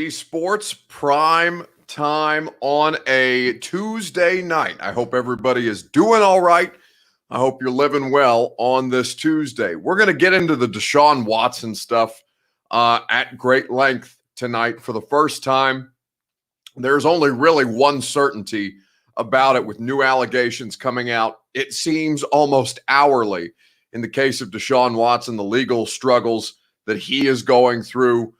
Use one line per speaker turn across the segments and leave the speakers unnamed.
Sports prime time on a Tuesday night. I hope everybody is doing all right. I hope you're living well on this Tuesday. We're going to get into the Deshaun Watson stuff at great length tonight for the first time. There's only really one certainty about it with new allegations coming out. It seems almost hourly in the case of Deshaun Watson, the legal struggles that he is going through.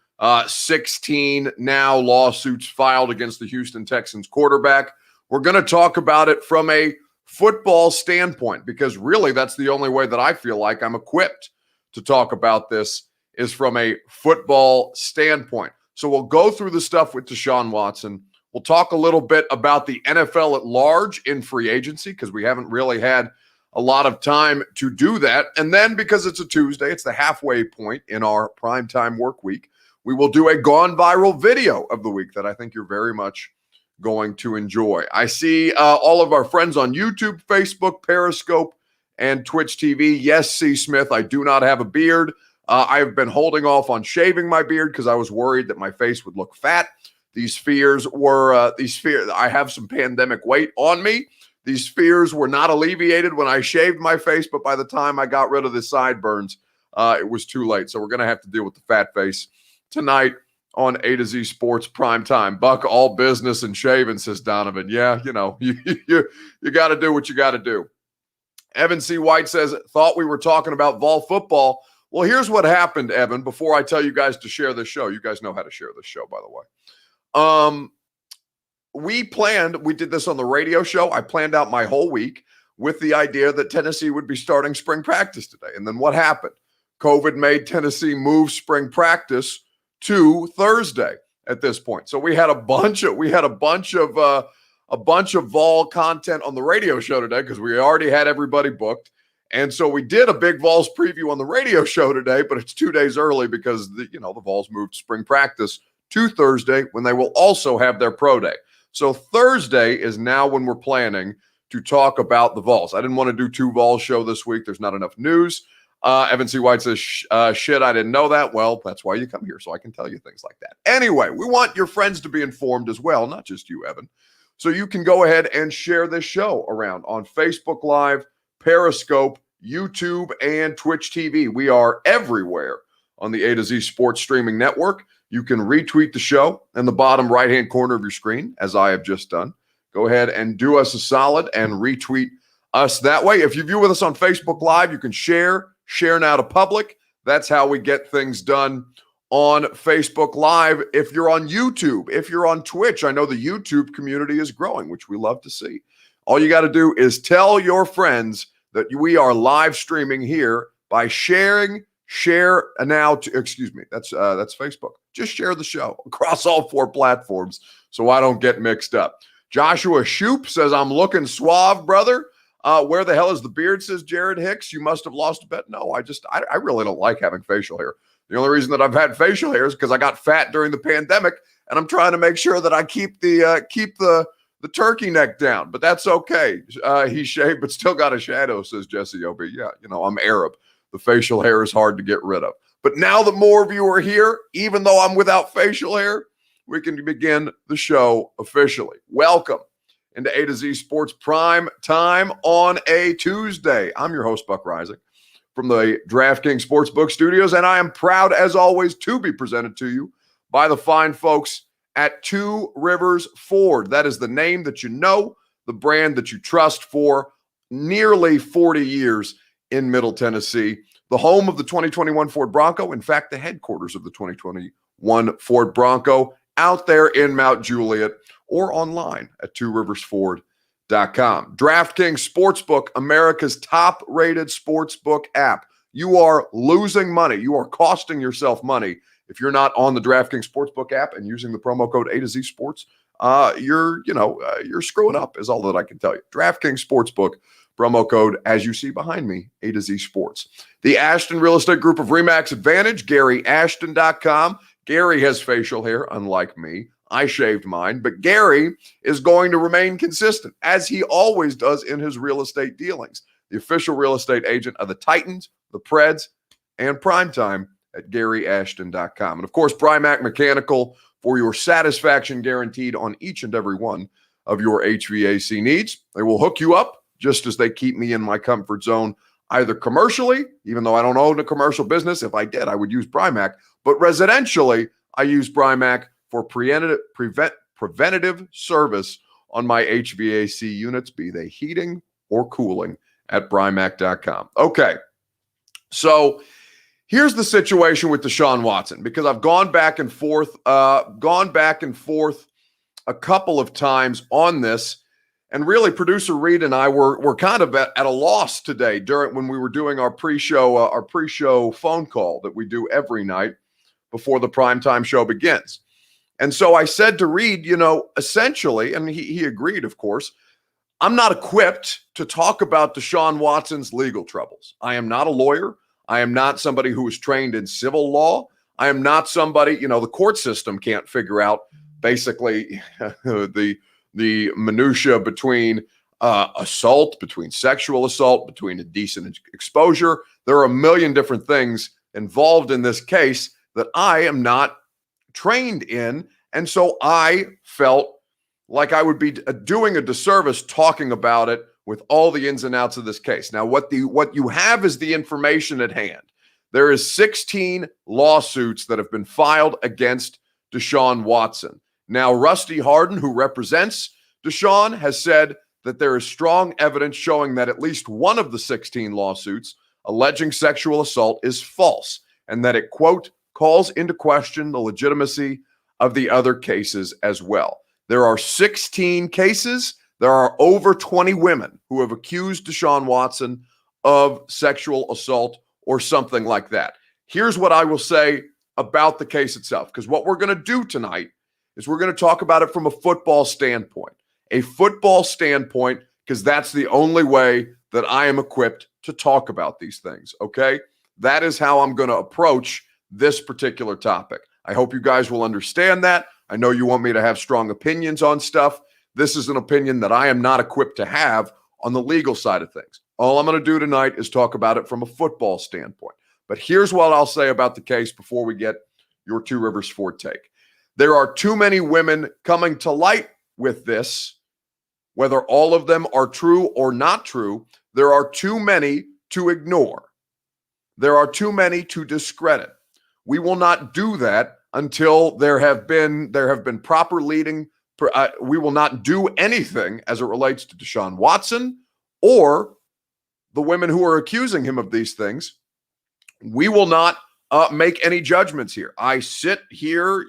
16 now lawsuits filed against the Houston Texans quarterback. We're going to talk about it from a football standpoint because really that's the only way that I feel like I'm equipped to talk about this is from a football standpoint. So we'll go through the stuff with Deshaun Watson. We'll talk a little bit about the NFL at large in free agency because we haven't really had a lot of time to do that. And then because it's a Tuesday, it's the halfway point in our primetime work week. We will do a gone viral video of the week that I think you're very much going to enjoy. I see all of our friends on YouTube, Facebook, Periscope, and Twitch TV. Yes, C. Smith, I do not have a beard. I have been holding off on shaving my beard because I was worried that my face would look fat. These fears were, I have some pandemic weight on me. These fears were not alleviated when I shaved my face, but by the time I got rid of the sideburns, it was too late. So we're going to have to deal with the fat face tonight on A to Z Sports Prime Time. Buck, all business and shaving, says Donovan. Yeah, you know, you got to do what you got to do. Evan C. White says, thought we were talking about Vol football. Well, here's what happened, Evan, before I tell you guys to share this show. You guys know how to share this show, by the way. We did this on the radio show. I planned out my whole week with the idea that Tennessee would be starting spring practice today. And then what happened? COVID made Tennessee move spring practice to Thursday at this point. So we had a bunch of Vol content on the radio show today because we already had everybody booked. And so we did a big Vols preview on the radio show today, but it's 2 days early because the Vols moved spring practice to Thursday when they will also have their pro day. So Thursday is now when we're planning to talk about the Vols. I didn't want to do 2 Vols show this week. There's not enough news. Evan C. White says, shit, I didn't know that. Well, that's why you come here, so I can tell you things like that. Anyway, we want your friends to be informed as well, not just you, Evan. So you can go ahead and share this show around on Facebook Live, Periscope, YouTube, and Twitch TV. We are everywhere on the A to Z Sports Streaming Network. You can retweet the show in the bottom right-hand corner of your screen, as I have just done. Go ahead and do us a solid and retweet us that way. If you view with us on Facebook Live, you can share now to public. That's how we get things done on Facebook Live. If you're on YouTube, if you're on Twitch, I know the YouTube community is growing, which we love to see. All you got to do is tell your friends that we are live streaming here by that's Facebook. Just share the show across all 4 platforms so I don't get mixed up. Joshua Shoop says, I'm looking suave, brother. Where the hell is the beard, says Jared Hicks. You must have lost a bet. No, I really don't like having facial hair. The only reason that I've had facial hair is because I got fat during the pandemic, and I'm trying to make sure that I keep the turkey neck down. But that's okay. He shaved, but still got a shadow, says Jesse O.B. Yeah, I'm Arab. The facial hair is hard to get rid of. But now that more of you are here, even though I'm without facial hair, we can begin the show officially. Welcome into A to Z Sports Prime Time on a Tuesday. I'm your host, Buck Reising, from the DraftKings Sportsbook Studios, and I am proud, as always, to be presented to you by the fine folks at Two Rivers Ford. That is the name that you know, the brand that you trust for nearly 40 years in Middle Tennessee, the home of the 2021 Ford Bronco, in fact, the headquarters of the 2021 Ford Bronco, out there in Mount Juliet, or online at tworiversford.com. DraftKings Sportsbook, America's top-rated sportsbook app. You are losing money. You are costing yourself money if you're not on the DraftKings Sportsbook app and using the promo code A to Z Sports. You're screwing up is all that I can tell you. DraftKings Sportsbook, promo code, as you see behind me, A to Z Sports. The Ashton Real Estate Group of RE/MAX Advantage, GaryAshton.com. Gary has facial hair, unlike me. I shaved mine, but Gary is going to remain consistent, as he always does in his real estate dealings. The official real estate agent of the Titans, the Preds, and Primetime at GaryAshton.com. And of course, Primac Mechanical, for your satisfaction guaranteed on each and every one of your HVAC needs. They will hook you up just as they keep me in my comfort zone, either commercially, even though I don't own a commercial business. If I did, I would use Brymac. But residentially, I use Brymac for preventative service on my HVAC units, be they heating or cooling, at Brymac.com. Okay, so here's the situation with Deshaun Watson, because I've gone back and forth a couple of times on this, and really producer Reed and I were kind of at a loss today when we were doing our pre-show phone call that we do every night before the primetime show begins. And so I said to Reed, essentially, and he agreed, of course, I'm not equipped to talk about Deshaun Watson's legal troubles. I am not a lawyer. I am not somebody who is trained in civil law. I am not somebody, the court system can't figure out basically the minutia between assault, between sexual assault, between indecent exposure. There are a million different things involved in this case that I am not trained in. And so I felt like I would be doing a disservice talking about it with all the ins and outs of this case. Now, what you have is the information at hand. There is 16 lawsuits that have been filed against Deshaun Watson. Now, Rusty Hardin, who represents Deshaun, has said that there is strong evidence showing that at least one of the 16 lawsuits alleging sexual assault is false, and that it, quote, calls into question the legitimacy of the other cases as well. There are 16 cases. There are over 20 women who have accused Deshaun Watson of sexual assault or something like that. Here's what I will say about the case itself, because what we're going to do tonight is we're going to talk about it from a football standpoint. A football standpoint, because that's the only way that I am equipped to talk about these things, okay? That is how I'm going to approach this particular topic. I hope you guys will understand that. I know you want me to have strong opinions on stuff. This is an opinion that I am not equipped to have on the legal side of things. All I'm going to do tonight is talk about it from a football standpoint. But here's what I'll say about the case before we get your Two Rivers Ford take. There are too many women coming to light with this, whether all of them are true or not true. There are too many to ignore. There are too many to discredit. We will not do that until there have been proper leading. We will not do anything as it relates to Deshaun Watson or the women who are accusing him of these things. We will not make any judgments here. I sit here,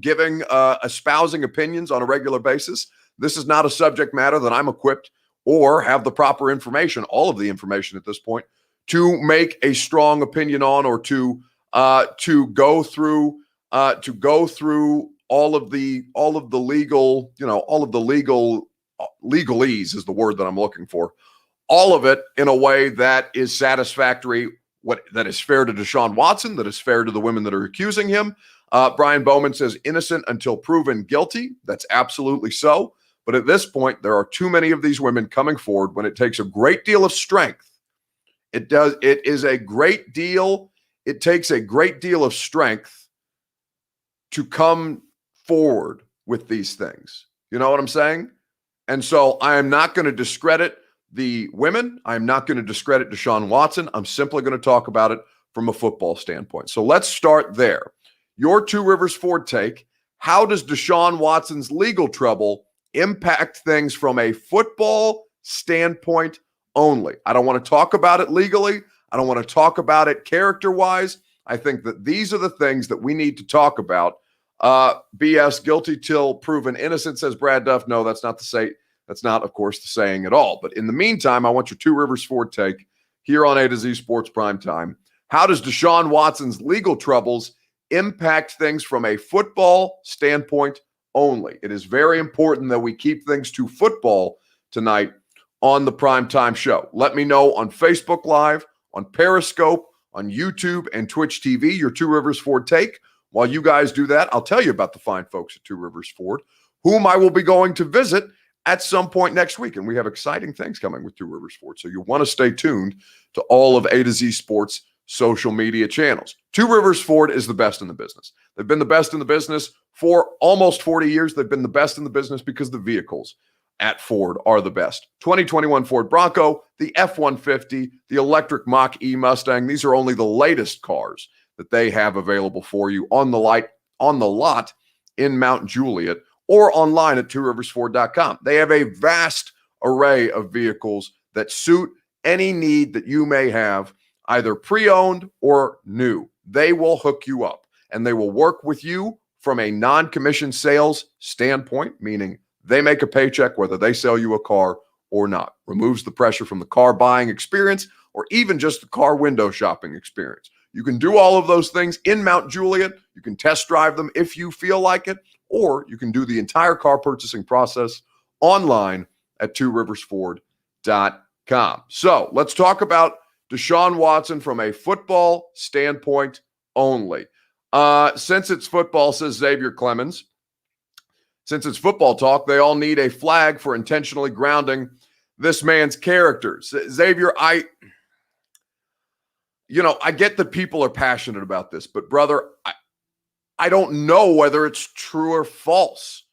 giving, espousing opinions on a regular basis. This is not a subject matter that I'm equipped or have the proper information, all of the information at this point, to make a strong opinion on, or to go through all of the legal, legalese is the word that I'm looking for. All of it in a way that is satisfactory, that is fair to Deshaun Watson, that is fair to the women that are accusing him. Brian Bowman says innocent until proven guilty. That's absolutely so. But at this point, there are too many of these women coming forward when it takes a great deal of strength. It takes a great deal of strength to come forward with these things. You know what I'm saying? And so I am not going to discredit the women. I'm not going to discredit Deshaun Watson. I'm simply going to talk about it from a football standpoint. So let's start there. Your Two Rivers Ford take: how does Deshaun Watson's legal trouble impact things from a football standpoint only? I don't want to talk about it legally. I don't want to talk about it character-wise. I think that these are the things that we need to talk about. BS, guilty till proven innocent, says Brad Duff. No, that's not of course, the saying at all. But in the meantime, I want your Two Rivers Ford take here on A to Z Sports Primetime. How does Deshaun Watson's legal troubles impact things from a football standpoint only? It is very important that we keep things to football tonight on the Primetime show. Let me know on Facebook Live, on Periscope, on YouTube, and Twitch TV, your Two Rivers Ford take. While you guys do that, I'll tell you about the fine folks at Two Rivers Ford, whom I will be going to visit at some point next week. And we have exciting things coming with Two Rivers Ford. So you'll want to stay tuned to all of A to Z Sports social media channels. Two Rivers Ford is the best in the business. They've been the best in the business for almost 40 years. They've been the best in the business because the vehicles at Ford are the best. 2021 Ford Bronco, the F-150, the electric Mach-E Mustang. These are only the latest cars that they have available for you on the lot in Mount Juliet or online at tworiversford.com. They have a vast array of vehicles that suit any need that you may have, either pre-owned or new. They will hook you up, and they will work with you from a non-commissioned sales standpoint, meaning they make a paycheck whether they sell you a car or not. Removes the pressure from the car buying experience or even just the car window shopping experience. You can do all of those things in Mount Juliet. You can test drive them if you feel like it, or you can do the entire car purchasing process online at tworiversford.com. So let's talk about Deshaun Watson from a football standpoint only. Since it's football, says Xavier Clemens, since it's football talk, they all need a flag for intentionally grounding this man's character. Xavier, I get that people are passionate about this, but brother, I don't know whether it's true or false.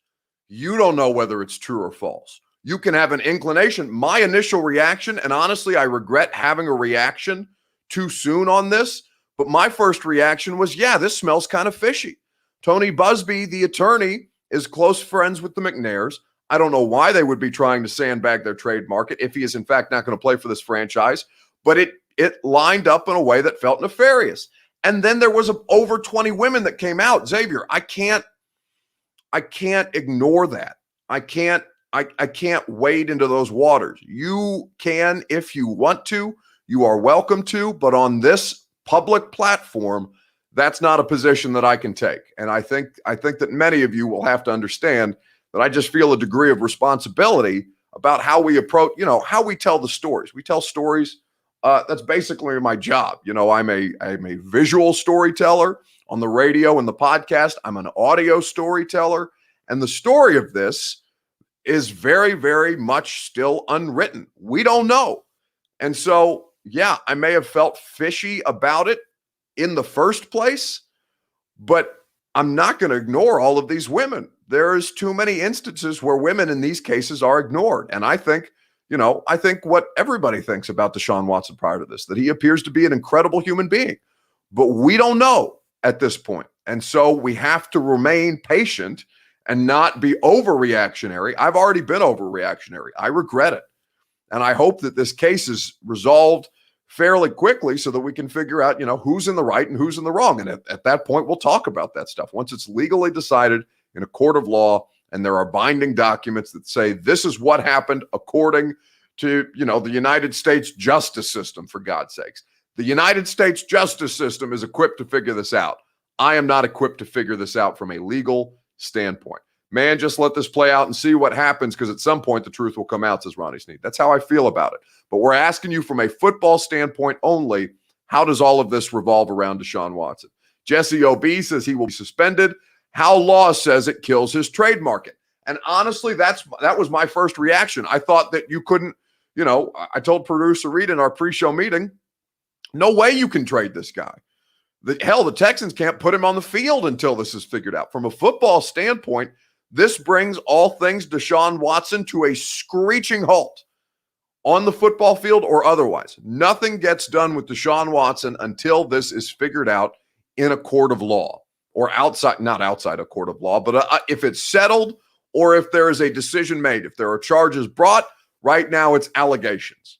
You don't know whether it's true or false. You can have an inclination. My initial reaction, and honestly, I regret having a reaction too soon on this, but my first reaction was, yeah, this smells kind of fishy. Tony Busby, the attorney, is close friends with the McNairs. I don't know why they would be trying to sandbag their trade market if he is in fact not going to play for this franchise, but it lined up in a way that felt nefarious. And then there was over 20 women that came out. Xavier, I can't ignore that. I can't wade into those waters. You can if you want to. You are welcome to, but on this public platform, that's not a position that I can take. And I think that many of you will have to understand that I just feel a degree of responsibility about how we approach, how we tell the stories. We tell stories. That's basically my job. I'm a visual storyteller on the radio and the podcast. I'm an audio storyteller. And the story of this is very, very much still unwritten. We don't know. And so, yeah, I may have felt fishy about it in the first place, but I'm not going to ignore all of these women. There's too many instances where women in these cases are ignored. And I think what everybody thinks about Deshaun Watson prior to this, that he appears to be an incredible human being, but we don't know at this point. And so we have to remain patient and not be overreactionary. I've already been overreactionary. I regret it. And I hope that this case is resolved fairly quickly so that we can figure out, who's in the right and who's in the wrong. And at that point, we'll talk about that stuff. Once it's legally decided in a court of law and there are binding documents that say this is what happened according to, the United States justice system, for God's sakes. The United States justice system is equipped to figure this out. I am not equipped to figure this out from a legal standpoint. Man, just let this play out and see what happens, because at some point the truth will come out, says Ronnie Snead. That's how I feel about it. But we're asking you from a football standpoint only, how does all of this revolve around Deshaun Watson? Jesse O.B. says he will be suspended. How law says it kills his trade market. And honestly, that was my first reaction. I thought that you couldn't, I told producer Reed in our pre-show meeting, no way you can trade this guy. The Texans can't put him on the field until this is figured out. From a football standpoint, this brings all things Deshaun Watson to a screeching halt on the football field or otherwise. Nothing gets done with Deshaun Watson until this is figured out in a court of law or not outside a court of law, but if it's settled or if there is a decision made, if there are charges brought. Right now it's allegations.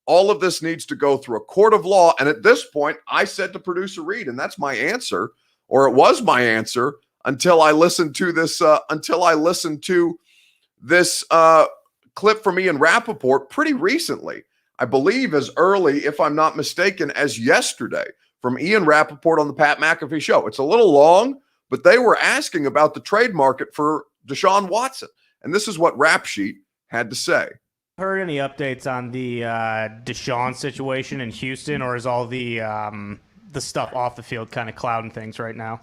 All of this needs to go through a court of law. And at this point, I said to producer Reed, and that's my answer, or it was my answer, until I listened to this clip from Ian Rappaport pretty recently. I believe as early, if I'm not mistaken, as yesterday, from Ian Rappaport on the Pat McAfee show. It's a little long, but they were asking about the trade market for Deshaun Watson. And this is what Rap Sheet had to say.
Heard any updates on the Deshaun situation in Houston, or is all the stuff off the field kind of clouding things right now?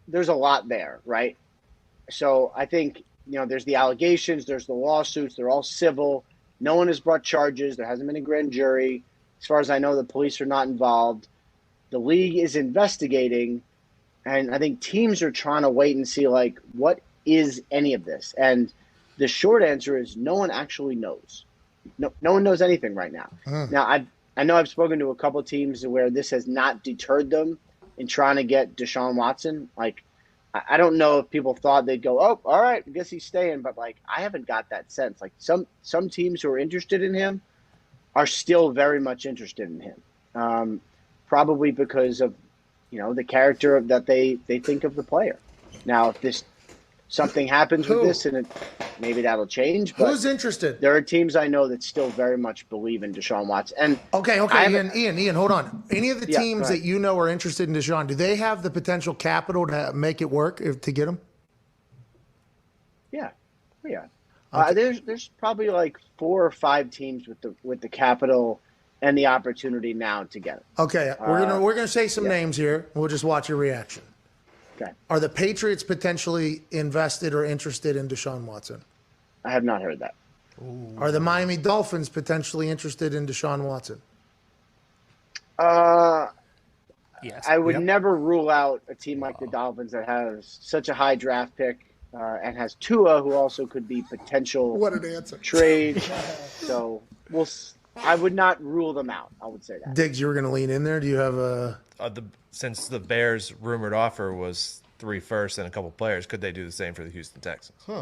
There's a lot there, right? So I think, there's the allegations, there's the lawsuits, they're all civil. No one has brought charges. There hasn't been a grand jury. As far as I know, the police are not involved. The league is investigating, and I think teams are trying to wait and see, like, what is any of this? And the short answer is no one actually knows. No one knows anything right now. Now, I know I've spoken to a couple of teams where this has not deterred them in trying to get Deshaun Watson. Like, I don't know if people thought they'd go, oh, all right, I guess he's staying. But, like, I haven't got that sense. Like, some teams who are interested in him are still very much interested in him, probably because of, the character that they think of the player. Now, if something happens with this, and maybe that'll change. But
who's interested?
there are teams I know that still very much believe in Deshaun Watson. And
okay, Ian, hold on. Any of the teams that you know are interested in Deshaun, do they have the potential capital to make it work to get him?
Yeah.
Okay.
There's probably like 4 or 5 teams with the capital and the opportunity now to get him.
Okay, we're gonna say some names here. We'll just watch your reaction.
Okay.
Are the Patriots potentially invested or interested in Deshaun Watson?
I have not heard that.
Ooh. Are the Miami Dolphins potentially interested in Deshaun Watson?
Yes.
I would never rule out a team like the Dolphins that has such a high draft pick and has Tua, who also could be potential
what an answer.
Trade. So I would not rule them out. I would say that.
Diggs, you were going to lean in there. Do you have a?
Since the Bears' rumored offer was 3 firsts and a couple players, could they do the same for the Houston Texans?
Huh.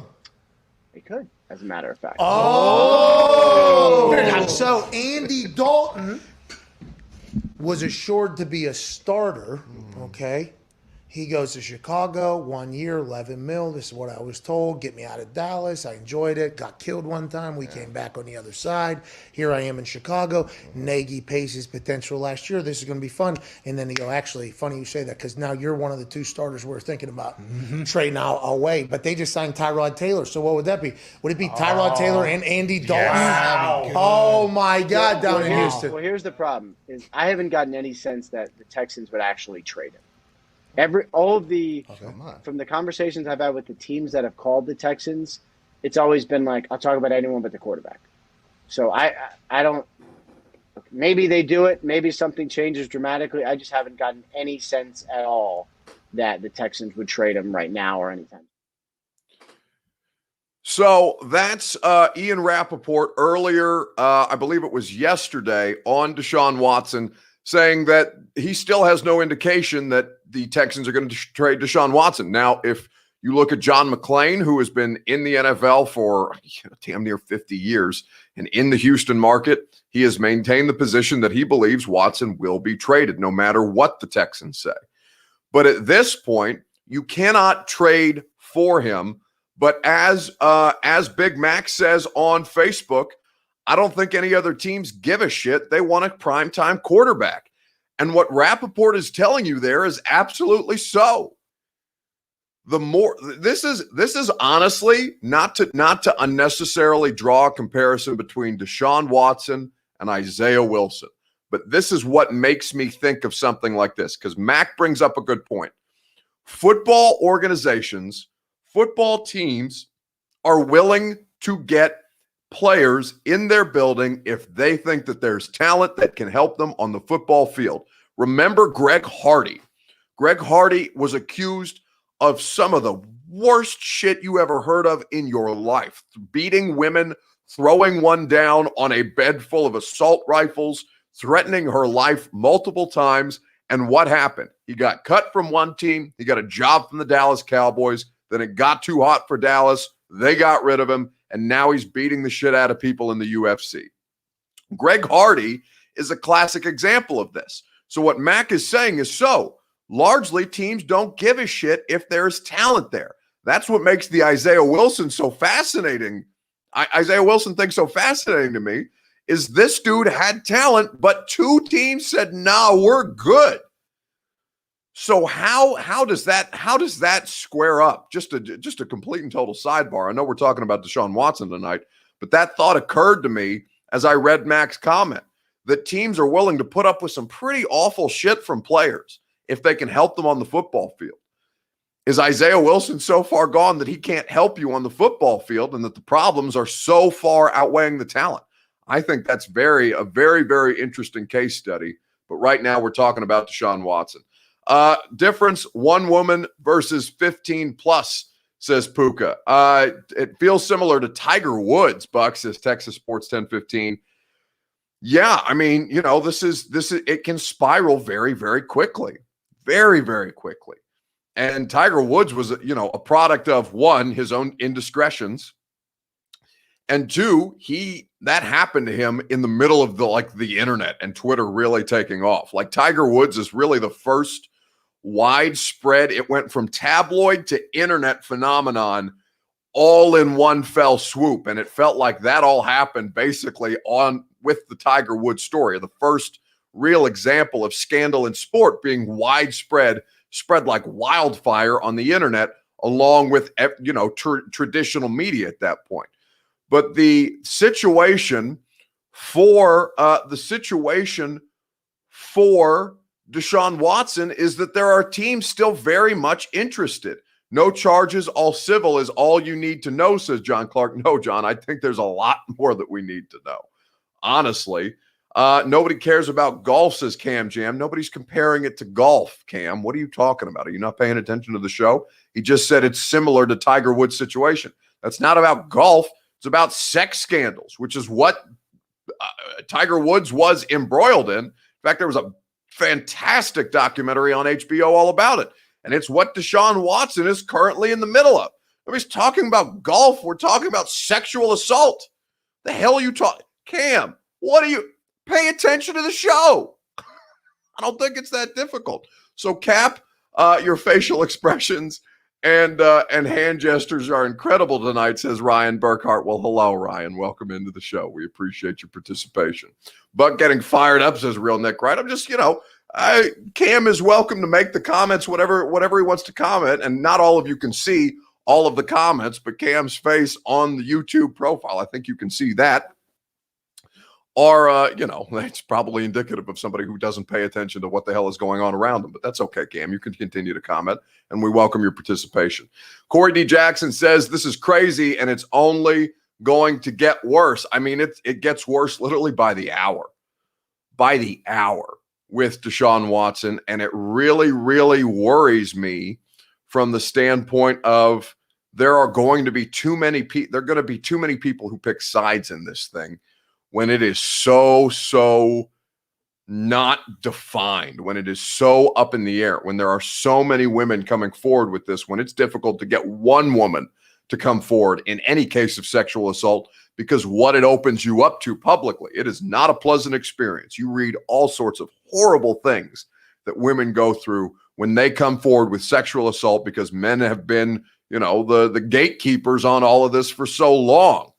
They could, as a matter of fact.
Oh! So Andy Dalton was assured to be a starter. Okay. He goes to Chicago, 1 year, $11 million. This is what I was told. Get me out of Dallas. I enjoyed it. Got killed one time. We came back on the other side. Here I am in Chicago. Nagy pays his potential last year. This is going to be fun. And then you go, actually, funny you say that because now you're one of the 2 starters we're thinking about trading away. But they just signed Tyrod Taylor. So what would that be? Would it be Tyrod Taylor and Andy Dalton?
Wow.
Oh, my God, down in Houston.
Well, here's the problem. Is I haven't gotten any sense that the Texans would actually trade him. From the conversations I've had with the teams that have called the Texans, it's always been like, I'll talk about anyone but the quarterback. So I don't. Maybe they do it. Maybe something changes dramatically. I just haven't gotten any sense at all that the Texans would trade him right now or anytime.
So that's Ian Rappaport earlier, I believe it was yesterday, on Deshaun Watson, saying that he still has no indication that the Texans are going to trade Deshaun Watson. Now, if you look at John McClain, who has been in the NFL for damn near 50 years and in the Houston market, he has maintained the position that he believes Watson will be traded no matter what the Texans say. But at this point, you cannot trade for him. But as Big Mac says on Facebook, I don't think any other teams give a shit. They want a primetime quarterback. And what Rappaport is telling you there is absolutely so. This is honestly not to unnecessarily draw a comparison between Deshaun Watson and Isaiah Wilson. But this is what makes me think of something like this, because Mac brings up a good point. Football organizations, football teams are willing to get players in their building if they think that there's talent that can help them on the football field. Remember Greg Hardy. Greg Hardy was accused of some of the worst shit you ever heard of in your life. Beating women, throwing one down on a bed full of assault rifles, threatening her life multiple times. And what happened? He got cut from one team. He got a job from the Dallas Cowboys. Then it got too hot for Dallas. They got rid of him. And now he's beating the shit out of people in the UFC. Greg Hardy is a classic example of this. So what Mac is saying is largely teams don't give a shit if there's talent there. That's what makes the Isaiah Wilson so fascinating. Isaiah Wilson thing's so fascinating to me is this dude had talent, but 2 teams said, no, we're good. So how does that square up? Just a complete and total sidebar. I know we're talking about Deshaun Watson tonight, but that thought occurred to me as I read Mac's comment that teams are willing to put up with some pretty awful shit from players if they can help them on the football field. Is Isaiah Wilson so far gone that he can't help you on the football field and that the problems are so far outweighing the talent? I think that's a very, very interesting case study. But right now we're talking about Deshaun Watson. Difference, one woman versus 15 plus, says Puka. It feels similar to Tiger Woods, Buck, says Texas Sports 1015. Yeah, I mean, this is it can spiral very, very quickly. Very, very quickly. And Tiger Woods was, a product of, one, his own indiscretions, and two, that happened to him in the middle of the internet and Twitter really taking off. Like, Tiger Woods is really the first widespread, it went from tabloid to internet phenomenon all in one fell swoop. And it felt like that all happened basically with the Tiger Woods story, the first real example of scandal in sport being widespread, spread like wildfire on the internet, along with, traditional media at that point. But the situation for Deshaun Watson is that there are teams still very much interested. No charges, all civil is all you need to know, says John Clark. No, John, I think there's a lot more that we need to know. Honestly, nobody cares about golf, says Cam Jam. Nobody's comparing it to golf, Cam. What are you talking about? Are you not paying attention to the show? He just said it's similar to Tiger Woods' situation. That's not about golf. It's about sex scandals, which is what Tiger Woods was embroiled in. In fact, there was a fantastic documentary on HBO all about it. And it's what Deshaun Watson is currently in the middle of. Nobody's talking about golf. We're talking about sexual assault. The hell are you talking? Cam, pay attention to the show. I don't think it's that difficult. So, Cap, your facial expressions and hand gestures are incredible tonight, says Ryan Burkhart. Well, hello, Ryan. Welcome into the show. We appreciate your participation. Buck getting fired up, says Real Nick Wright. I'm just, Cam is welcome to make the comments, whatever he wants to comment. And not all of you can see all of the comments, but Cam's face on the YouTube profile, I think you can see that. Or, that's probably indicative of somebody who doesn't pay attention to what the hell is going on around them. But that's okay, Cam. You can continue to comment, and we welcome your participation. Corey D. Jackson says, this is crazy, and it's only going to get worse. I mean, it gets worse literally by the hour. By the hour with Deshaun Watson, and it really, really worries me from the standpoint of there are going to be too many people who pick sides in this thing when it is so not defined, when it is so up in the air, when there are so many women coming forward with this, when it's difficult to get one woman to come forward in any case of sexual assault, because what it opens you up to publicly, it is not a pleasant experience. You read all sorts of horrible things that women go through when they come forward with sexual assault because men have been, the gatekeepers on all of this for so long.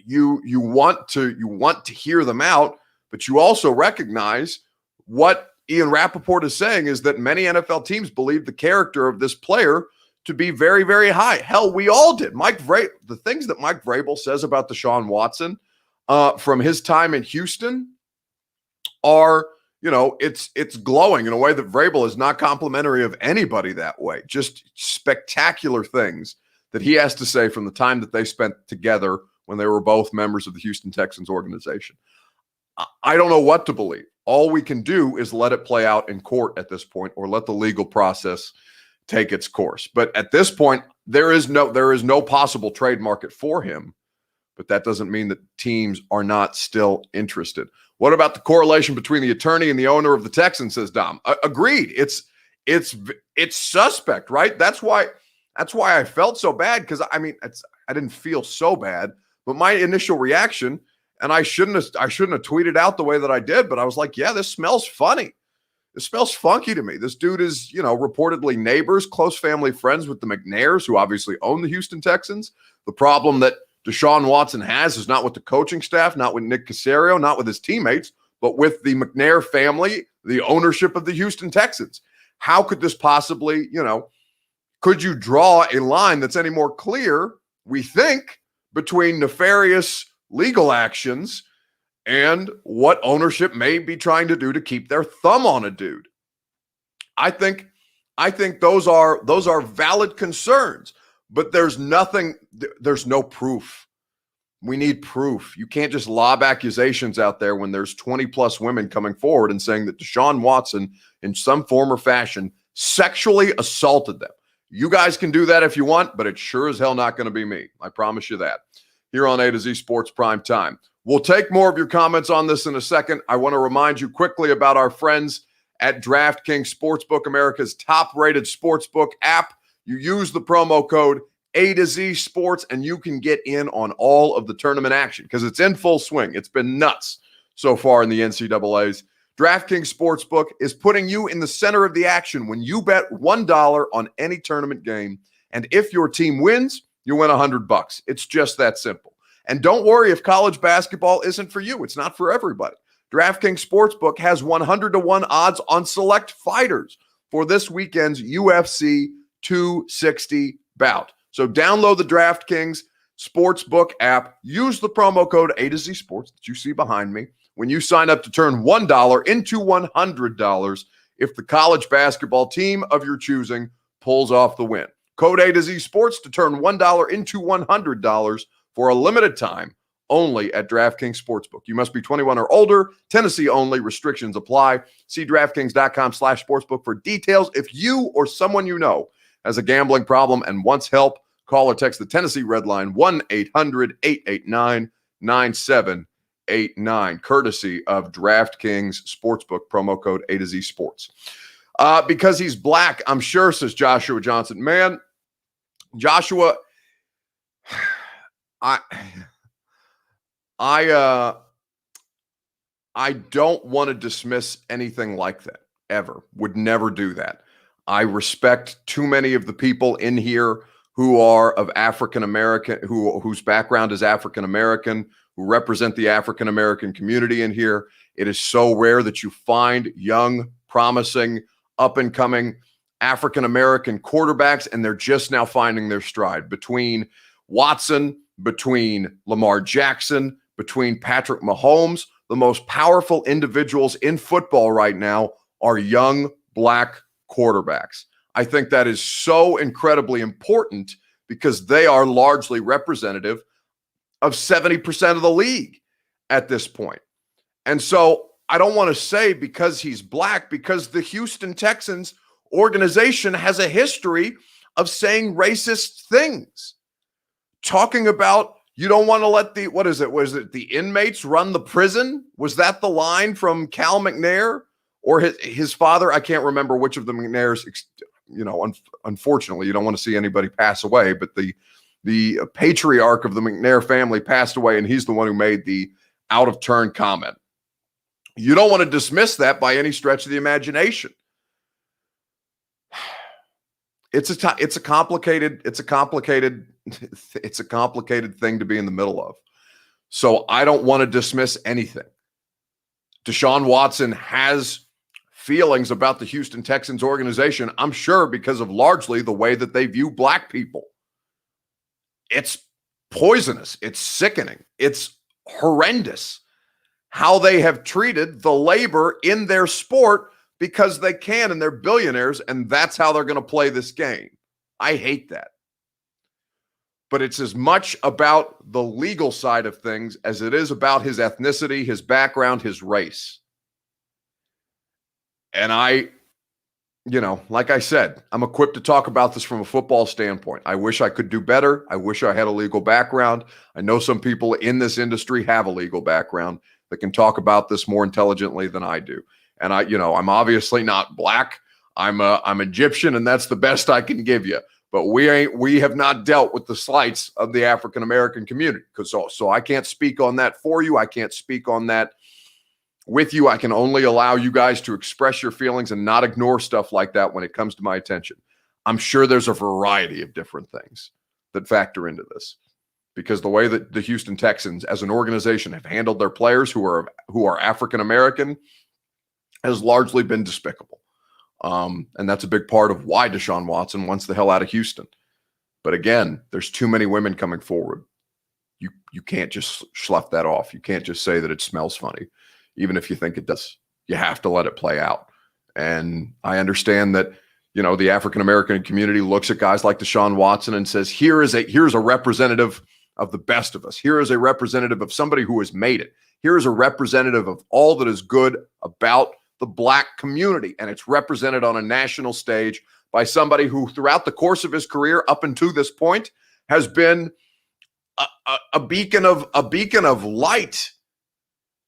You want to hear them out, but you also recognize what Ian Rappaport is saying is that many NFL teams believe the character of this player to be very, very high. Hell, we all did. The things that Mike Vrabel says about Deshaun Watson from his time in Houston are, it's glowing in a way that Vrabel is not complimentary of anybody that way. Just spectacular things that he has to say from the time that they spent together when they were both members of the Houston Texans organization. I don't know what to believe. All we can do is let it play out in court at this point, or let the legal process take its course. But at this point, there is no possible trade market for him. But that doesn't mean that teams are not still interested. What about the correlation between the attorney and the owner of the Texans, says Dom? Agreed. It's suspect, right? That's why I felt so bad, because I didn't feel so bad. But my initial reaction, and I shouldn't have tweeted out the way that I did, but I was like, yeah, this smells funny. This smells funky to me. This dude is, reportedly neighbors, close family friends with the McNairs, who obviously own the Houston Texans. The problem that Deshaun Watson has is not with the coaching staff, not with Nick Caserio, not with his teammates, but with the McNair family, the ownership of the Houston Texans. How could this possibly, could you draw a line that's any more clear, we think, between nefarious legal actions and what ownership may be trying to do to keep their thumb on a dude? I think I think those are valid concerns, but there's no proof. We need proof. You can't just lob accusations out there when there's 20 plus women coming forward and saying that Deshaun Watson, in some form or fashion, sexually assaulted them. You guys can do that if you want, but it's sure as hell not going to be me. I promise you that. Here on A to Z Sports Prime Time. We'll take more of your comments on this in a second. I want to remind you quickly about our friends at DraftKings Sportsbook, America's top-rated sportsbook app. You use the promo code A to Z Sports, and you can get in on all of the tournament action because it's in full swing. It's been nuts so far in the NCAAs. DraftKings Sportsbook is putting you in the center of the action when you bet $1 on any tournament game, and if your team wins, you win $100. It's just that simple. And don't worry if college basketball isn't for you. It's not for everybody. DraftKings Sportsbook has 100-1 odds on select fighters for this weekend's UFC 260 bout. So download the DraftKings Sportsbook app. Use the promo code A to Z Sports that you see behind me when you sign up to turn $1 into $100 if the college basketball team of your choosing pulls off the win. Code A to Z Sports to turn $1 into $100 for a limited time only at DraftKings Sportsbook. You must be 21 or older. Tennessee only. Restrictions apply. See DraftKings.com/sportsbook for details. If you or someone you know has a gambling problem and wants help, call or text the Tennessee Red Line 1-800-889-9789, courtesy of DraftKings Sportsbook, promo code A to Z Sports. Because he's black, I'm sure, says Joshua Johnson. Man, Joshua, I don't want to dismiss anything like that, ever. Would never do that. I respect too many of the people in here who are of African American, whose background is African American, who represent the African American community in here. It is so rare that you find young, promising, up-and-coming African American quarterbacks, and they're just now finding their stride. Between Watson, between Lamar Jackson, between Patrick Mahomes, the most powerful individuals in football right now are young black quarterbacks. I think that is so incredibly important because they are largely representative of 70% of the league at this point. And so I don't want to say because he's black, because the Houston Texans organization has a history of saying racist things, talking about you don't want to let the, what is it? Was it the inmates run the prison? Was that the line from Cal McNair or his father? I can't remember which of the McNairs. Unfortunately, you don't want to see anybody pass away, but the patriarch of the McNair family passed away, and he's the one who made the out of turn comment. You don't want to dismiss that by any stretch of the imagination. It's a complicated thing to be in the middle of. So I don't want to dismiss anything. Deshaun Watson has feelings about the Houston Texans organization, I'm sure, because of largely the way that they view black people. It's poisonous. It's sickening. It's horrendous how they have treated the labor in their sport because they can and they're billionaires, and that's how they're going to play this game. I hate that. But it's as much about the legal side of things as it is about his ethnicity, his background, his race. And like I said, I'm equipped to talk about this from a football standpoint. I wish I could do better. I wish I had a legal background. I know some people in this industry have a legal background that can talk about this more intelligently than I do. And I'm obviously not black. I'm Egyptian, and that's the best I can give you. But we have not dealt with the slights of the African American community. So I can't speak on that for you. I can't speak on that with you. I can only allow you guys to express your feelings and not ignore stuff like that when it comes to my attention. I'm sure there's a variety of different things that factor into this, because the way that the Houston Texans as an organization have handled their players who are African American has largely been despicable. And that's a big part of why Deshaun Watson wants the hell out of Houston. But again, there's too many women coming forward. You can't just slough that off. You can't just say that it smells funny. Even if you think it does, you have to let it play out. And I understand that, the African American community looks at guys like Deshaun Watson and says, here's a representative of the best of us. Here is a representative of somebody who has made it. Here is a representative of all that is good about the black community. And it's represented on a national stage by somebody who throughout the course of his career up until this point has been a beacon of light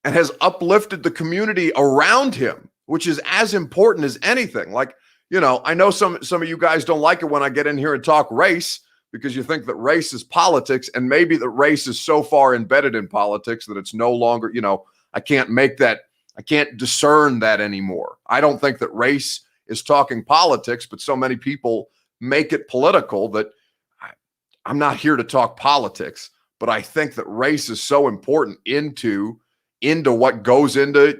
and has uplifted the community around him, which is as important as anything. Like, I know some of you guys don't like it when I get in here and talk race because you think that race is politics, and maybe that race is so far embedded in politics that it's no longer, I can't discern that anymore. I don't think that race is talking politics, but so many people make it political that I'm not here to talk politics, but I think that race is so important into what goes into,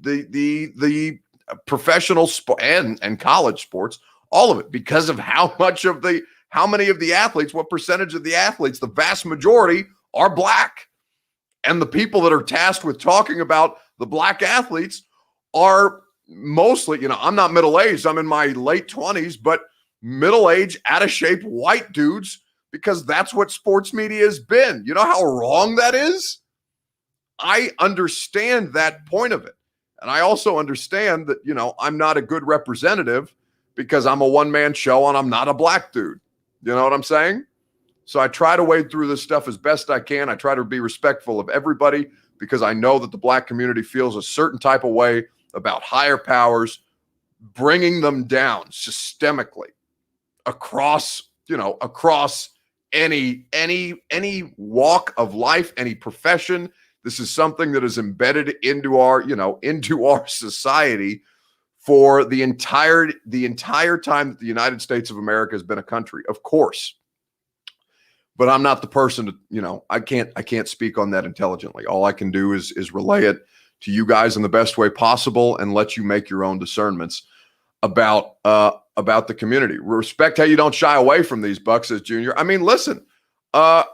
the professional sport and college sports, all of it, because of how many of the athletes, what percentage of the athletes, the vast majority are black. And the people that are tasked with talking about the black athletes are mostly, I'm not middle-aged, I'm in my late 20s, but middle-aged, out-of-shape white dudes, because that's what sports media has been. You know how wrong that is? I understand that point of it. And I also understand that, I'm not a good representative because I'm a one-man show and I'm not a black dude. You know what I'm saying? So I try to wade through this stuff as best I can. I try to be respectful of everybody because I know that the black community feels a certain type of way about higher powers, bringing them down systemically across any walk of life, any profession. This is something that is embedded into our society for the entire time that the United States of America has been a country, of course. But I'm not the person to, I can't speak on that intelligently. All I can do is relay it to you guys in the best way possible and let you make your own discernments about the community. Respect how you don't shy away from these, Buck, says Junior. I mean, listen, what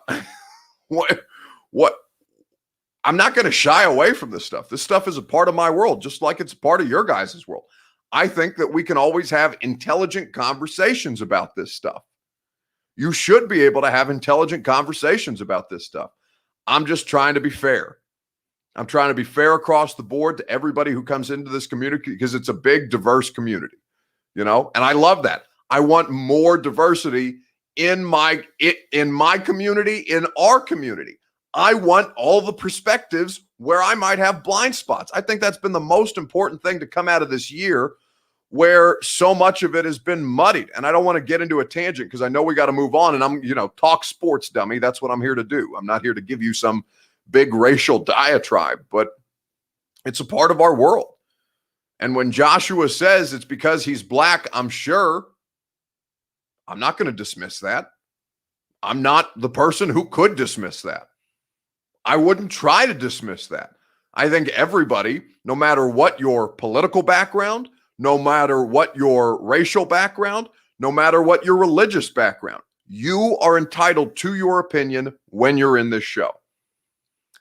I'm not going to shy away from this stuff. This stuff is a part of my world, just like it's a part of your guys' world. I think that we can always have intelligent conversations about this stuff. You should be able to have intelligent conversations about this stuff. I'm just trying to be fair. I'm trying to be fair across the board to everybody who comes into this community because it's a big, diverse community, and I love that. I want more diversity in my community, in our community. I want all the perspectives where I might have blind spots. I think that's been the most important thing to come out of this year, where so much of it has been muddied. And I don't want to get into a tangent because I know we got to move on, and I'm, talk sports, dummy. That's what I'm here to do. I'm not here to give you some big racial diatribe, but it's a part of our world. And when Joshua says it's because he's black, I'm not going to dismiss that. I'm not the person who could dismiss that. I wouldn't try to dismiss that. I think everybody, no matter what your political background, no matter what your racial background, no matter what your religious background, you are entitled to your opinion when you're in this show.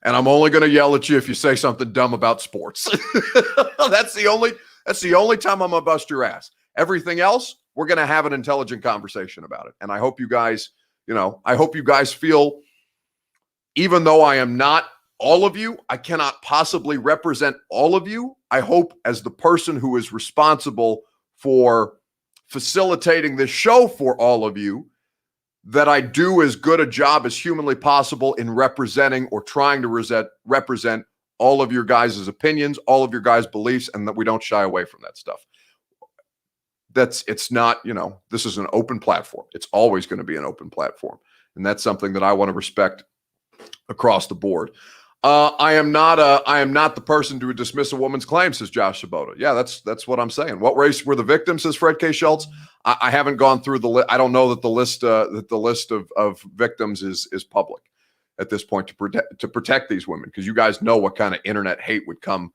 And I'm only going to yell at you if you say something dumb about sports. That's the only time I'm going to bust your ass. Everything else, we're going to have an intelligent conversation about it. And I hope you guys, feel, even though I am not all of you, I cannot possibly represent all of you. I hope, as the person who is responsible for facilitating this show for all of you, that I do as good a job as humanly possible in representing or trying to represent all of your guys' opinions, all of your guys' beliefs, and that we don't shy away from that stuff. It's not, this is an open platform. It's always going to be an open platform. And that's something that I want to respect across the board. I am not the person to dismiss a woman's claim, says Josh Sabota. Yeah, that's what I'm saying. What race were the victims, says Fred K. Schultz. I haven't gone through the list. I don't know that the list of victims is public at this point to protect these women, because you guys know what kind of internet hate would come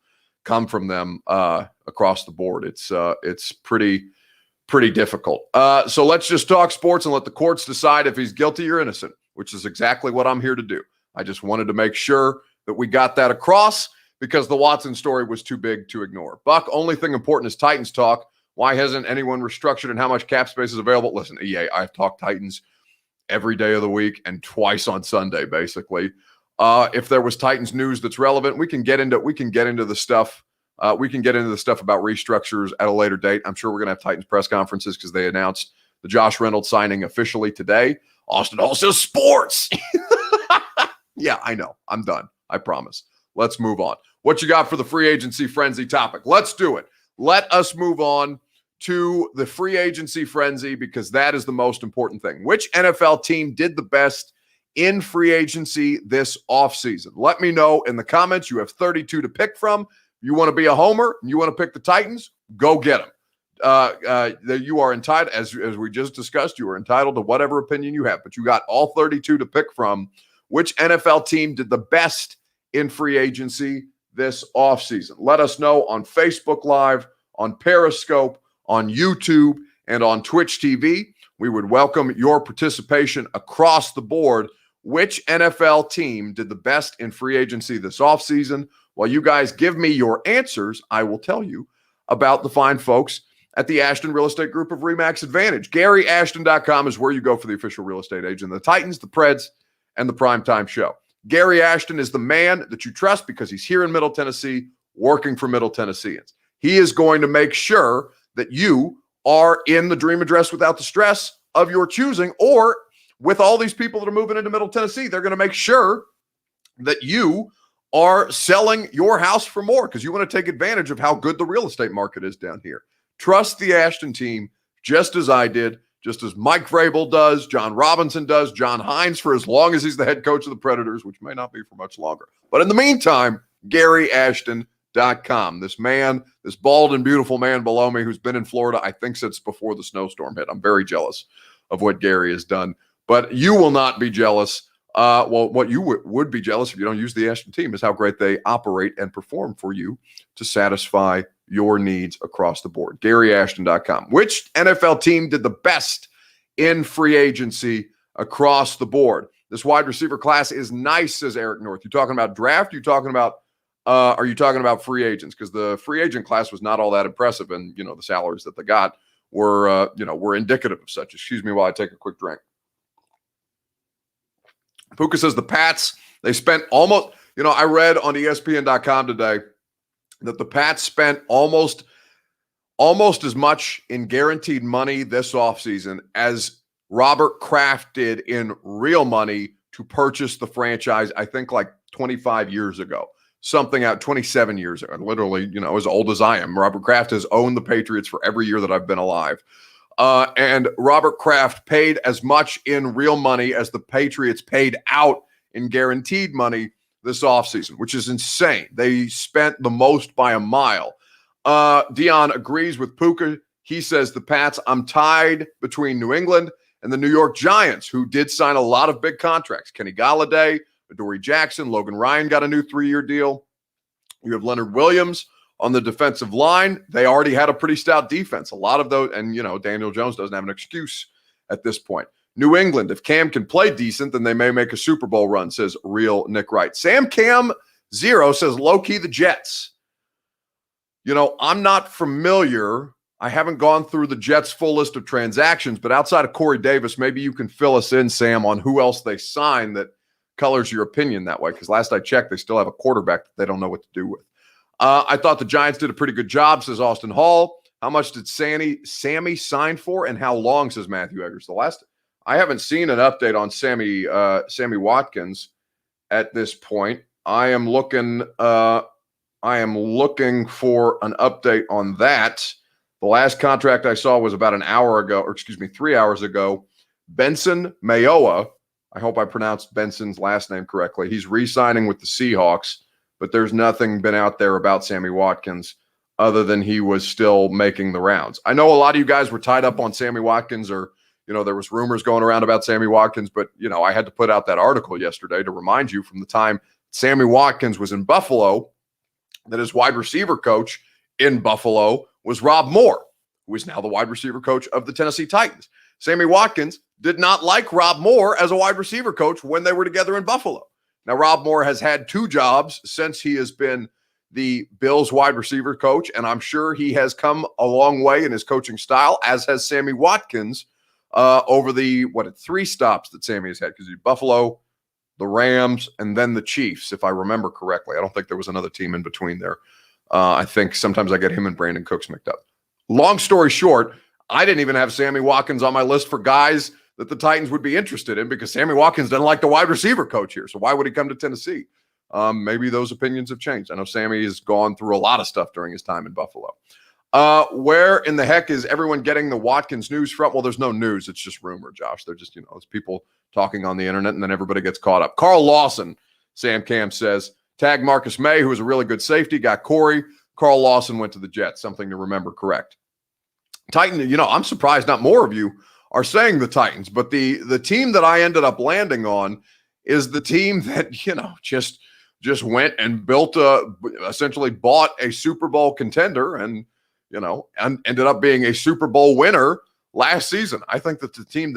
from them across the board. It's pretty difficult. So let's just talk sports and let the courts decide if he's guilty or innocent, which is exactly what I'm here to do. I just wanted to make sure that we got that across because the Watson story was too big to ignore. Buck, only thing important is Titans talk. Why hasn't anyone restructured and how much cap space is available? Listen, EA, I've talked Titans every day of the week and twice on Sunday, basically. If there was Titans news that's relevant, we can get into the stuff. We can get into the stuff about restructures at a later date. I'm sure we're going to have Titans press conferences because they announced the Josh Reynolds signing officially today. Austin Hall says sports. Yeah, I know. I'm done. I promise. Let's move on. What you got for the free agency frenzy topic? Let's do it. Let us move on to the free agency frenzy because that is the most important thing. Which NFL team did the best in free agency this offseason? Let me know in the comments. You have 32 to pick from. You want to be a homer and you want to pick the Titans? Go get them. You are entitled, as we just discussed, you are entitled to whatever opinion you have, but you got all 32 to pick from. Which NFL team did the best in free agency this offseason? Let us know on Facebook Live, on Periscope, on YouTube, and on Twitch TV. We would welcome your participation across the board. Which NFL team did the best in free agency this offseason? While you guys give me your answers, I will tell you about the fine folks at the Ashton Real Estate Group of RE/MAX Advantage. GaryAshton.com is where you go for the official real estate agent. The Titans, the Preds, and the Primetime Show. Gary Ashton is the man that you trust because he's here in Middle Tennessee working for Middle Tennesseans. He is going to make sure that you are in the dream address without the stress of your choosing, or with all these people that are moving into Middle Tennessee, they're going to make sure that you are selling your house for more because you want to take advantage of how good the real estate market is down here. Trust the Ashton team just as I did, just as Mike Vrabel does, John Robinson does, John Hines for as long as he's the head coach of the Predators, which may not be for much longer. But in the meantime, GaryAshton.com. This man, this bald and beautiful man below me who's been in Florida, I think since before the snowstorm hit. I'm very jealous of what Gary has done. But you will not be jealous. What you would be jealous if you don't use the Ashton team is how great they operate and perform for you to satisfy your needs across the board. GaryAshton.com. Which NFL team did the best in free agency across the board? This wide receiver class is nice, says Eric North. You talking about draft? Are you talking about free agents? Because the free agent class was not all that impressive, and the salaries that they got were indicative of such. Excuse me while I take a quick drink. Puka says the Pats, they spent almost, I read on ESPN.com today that the Pats spent almost as much in guaranteed money this offseason as Robert Kraft did in real money to purchase the franchise, I think like 25 years ago. 27 years ago. Literally, as old as I am. Robert Kraft has owned the Patriots for every year that I've been alive. And Robert Kraft paid as much in real money as the Patriots paid out in guaranteed money this offseason, which is insane. They spent the most by a mile. Dion agrees with Puka. He says the Pats, I'm tied between New England and the New York Giants, who did sign a lot of big contracts. Kenny Galladay, Adoree Jackson, Logan Ryan got a new 3-year deal. You have Leonard Williams on the defensive line. They already had a pretty stout defense. A lot of those, and Daniel Jones doesn't have an excuse at this point. New England, if Cam can play decent, then they may make a Super Bowl run, says real Nick Wright. Sam Cam 0 says low-key the Jets. I'm not familiar. I haven't gone through the Jets' full list of transactions, but outside of Corey Davis, maybe you can fill us in, Sam, on who else they signed that colors your opinion that way, because last I checked, they still have a quarterback that they don't know what to do with. I thought the Giants did a pretty good job, says Austin Hall. How much did Sammy sign for, and how long, says Matthew Eggers? I haven't seen an update on Sammy Watkins at this point. I am looking for an update on that. The last contract I saw was about 3 hours ago. Benson Mayowa, I hope I pronounced Benson's last name correctly. He's re-signing with the Seahawks, but there's nothing been out there about Sammy Watkins other than he was still making the rounds. I know a lot of you guys were tied up on Sammy Watkins, or, there was rumors going around about Sammy Watkins, but, I had to put out that article yesterday to remind you from the time Sammy Watkins was in Buffalo that his wide receiver coach in Buffalo was Rob Moore, who is now the wide receiver coach of the Tennessee Titans. Sammy Watkins did not like Rob Moore as a wide receiver coach when they were together in Buffalo. Now, Rob Moore has had 2 jobs since he has been the Bills wide receiver coach, and I'm sure he has come a long way in his coaching style, as has Sammy Watkins over the 3 stops that Sammy has had, because he's Buffalo, the Rams, and then the Chiefs, if I remember correctly. I don't think there was another team in between there. I think sometimes I get him and Brandon Cooks mixed up. Long story short, I didn't even have Sammy Watkins on my list for guys that the Titans would be interested in, because Sammy Watkins doesn't like the wide receiver coach here. So why would he come to Tennessee? Maybe those opinions have changed. I know Sammy has gone through a lot of stuff during his time in Buffalo. Where in the heck is everyone getting the Watkins news from? Well, there's no news. It's just rumor, Josh. They're just, it's people talking on the internet, and then everybody gets caught up. Carl Lawson, Sam Cam says, tag Marcus May, who was a really good safety, got Corey. Carl Lawson went to the Jets. Something to remember, correct. Titan, I'm surprised not more of you are saying the Titans, but the team that I ended up landing on is the team that, just went and essentially bought a Super Bowl contender and ended up being a Super Bowl winner last season. I think that the team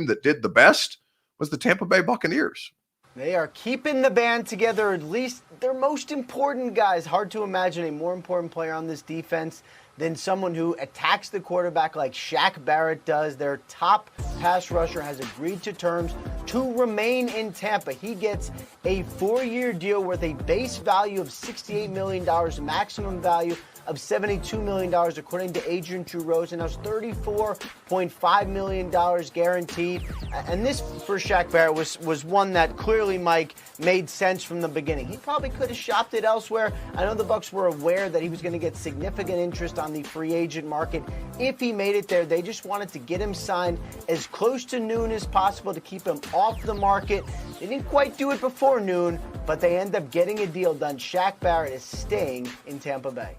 that did the best was the Tampa Bay Buccaneers.
They are keeping the band together, at least their most important guys. Hard to imagine a more important player on this defense than someone who attacks the quarterback like Shaq Barrett does. Their top pass rusher has agreed to terms to remain in Tampa. He gets a 4-year deal worth a base value of $68 million, maximum value of $72 million, according to Adrian True-Rose, and that's $34.5 million guaranteed. And this, for Shaq Barrett, was one that clearly, Mike, made sense from the beginning. He probably could have shopped it elsewhere. I know the Bucs were aware that he was going to get significant interest on the free agent market if he made it there. They just wanted to get him signed as close to noon as possible to keep him off the market. They didn't quite do it before noon, but they end up getting a deal done. Shaq Barrett is staying in Tampa Bay.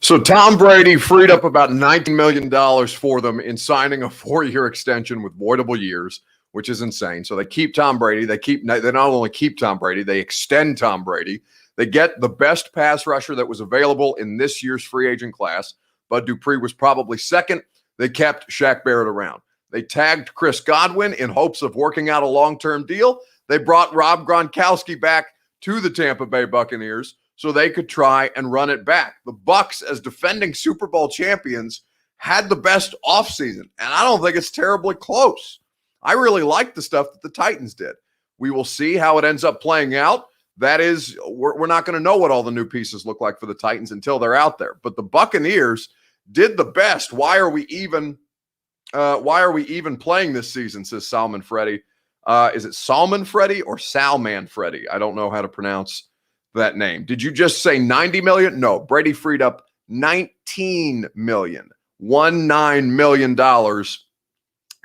So Tom Brady freed up about $19 million for them in signing a 4-year extension with voidable years, which is insane. So they keep Tom Brady. They not only keep Tom Brady, they extend Tom Brady. They get the best pass rusher that was available in this year's free agent class. Bud Dupree was probably second. They kept Shaq Barrett around. They tagged Chris Godwin in hopes of working out a long-term deal. They brought Rob Gronkowski back to the Tampa Bay Buccaneers so they could try and run it back. The Bucs, as defending Super Bowl champions, had the best offseason, and I don't think it's terribly close. I really like the stuff that the Titans did. We will see how it ends up playing out. That is, we're not going to know what all the new pieces look like for the Titans until they're out there. But the Buccaneers did the best. Why are we even playing this season, says Salman Freddy. Is it Salman Freddy or Salman Freddy? I don't know how to pronounce that name. Did you just say 90 million? No, Brady freed up $19 million, $19 million,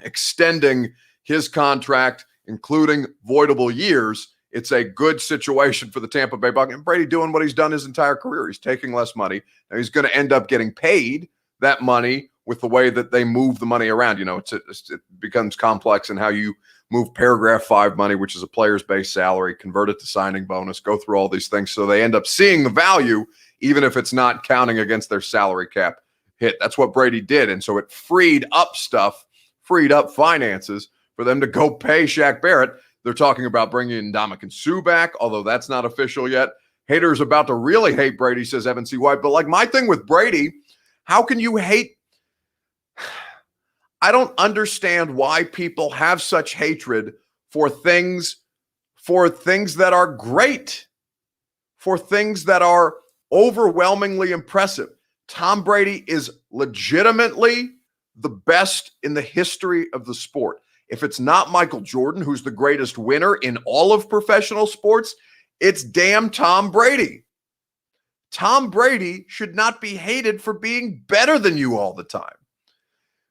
extending his contract, including voidable years. It's a good situation for the Tampa Bay Buccaneers. Brady doing what he's done his entire career. He's taking less money. Now he's going to end up getting paid that money with the way that they move the money around. It becomes complex in how you move paragraph 5 money, which is a player's base salary, convert it to signing bonus, go through all these things. So they end up seeing the value, even if it's not counting against their salary cap hit. That's what Brady did. And so it freed up finances for them to go pay Shaq Barrett. They're talking about bringing Ndamukong Suh back, although that's not official yet. Haters about to really hate Brady, says Evan C. White. But like my thing with Brady, how can you hate? I don't understand why people have such hatred for things that are great, for things that are overwhelmingly impressive. Tom Brady is legitimately the best in the history of the sport. If it's not Michael Jordan, who's the greatest winner in all of professional sports, it's damn Tom Brady. Tom Brady should not be hated for being better than you all the time.